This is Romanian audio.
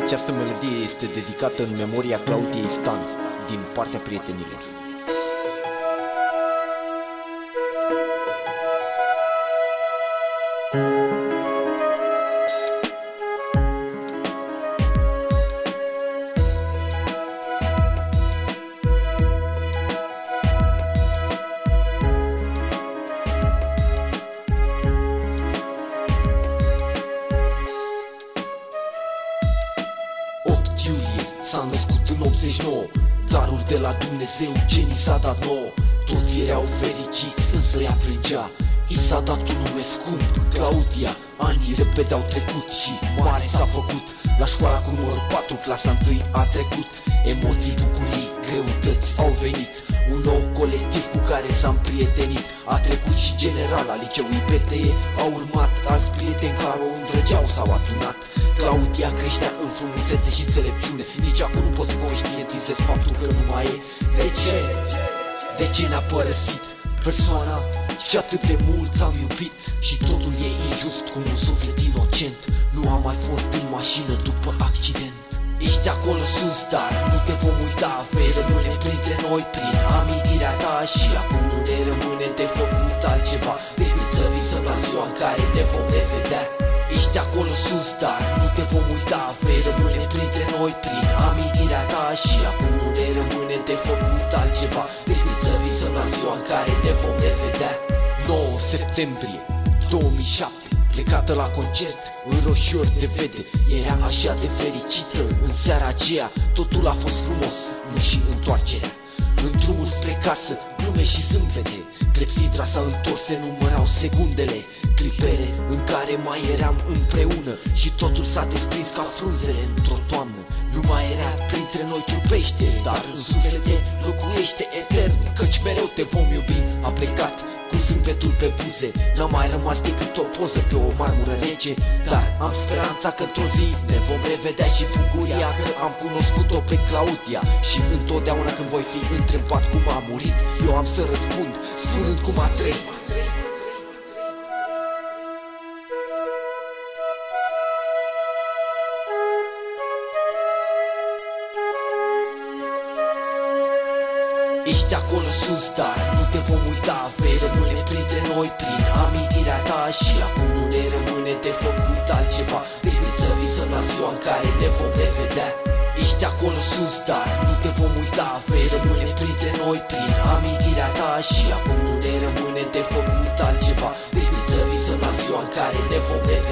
Această melodie este dedicată în memoria Claudiei Stan, din partea prietenilor. S-a născut în 89, darul de la Dumnezeu ce ni s-a dat nouă. Toți erau fericiți, însă ea plângea. I s-a dat un nume scump, Claudia. Anii repede au trecut și mare s-a făcut. La școala cu numărul 4, clasa 1 a trecut. Emoții, bucurii, greutăți au venit. Un nou colectiv cu care s-a împrietenit. A trecut și generala liceului PTE. Au urmat alți prieteni care o îndrăgeau, s-au adunat. Claudia creștea în frumusețe și înțelepciune. Nici acum nu pot să conștientizez faptul că nu mai e. De ce? De ce ne-a părăsit persoana ce atât de mult am iubit? Și totul e injust cum un suflet inocent nu a mai fost în mașină după accident. Ești acolo sus, dar nu te vom uita. Vei rămâne printre noi prin amintirea ta. Și acum nu ne rămâne de făcut altceva decât să visăm la ziua în care ne vom revedea. Ești acolo sus, dar nu te vom uita. Vei rămâne printre noi prin amintirea ta. Și acum nu ne rămâne de făcut altceva decât să visăm la ziua în care ne vom revedea. 9 septembrie 2007, plecată la concert în roșiori de vede. Era așa de fericită în seara aceea. Totul a fost frumos, nu și întoarcerea. În drumul spre casă, glume și zâmbete. Clepsidra s-a întors, se numărau secundele. Clipele în care mai eram împreună. Și totul s-a desprins ca frunzele într-o toamnă. Nu mai era printre noi trupește, dar în suflete locuiește etern. Căci mereu te vom iubi. A plecat cu zâmbetul pe buze. N-a mai rămas decât o poză pe o marmură rece. Dar am speranța că într-o zi ne vom revedea. Și bucuria că am cunoscut-o pe Claudia. Și întotdeauna când voi fi întrebat cum a murit, eu am să răspund spunând cum a trăit. Ești acolo sus, dar nu te vom uita. Vei rămâne printre noi prin amintirea ta. Și acum nu ne rămâne de făcut altceva decât să visăm la ziua în care ne vom revedea. Ești acolo sus, dar nu te vom uita. Vei rămâne printre noi prin amintirea ta. Și acum nu ne rămâne de făcut altceva decât să visăm la ziua în care ne vom revedea.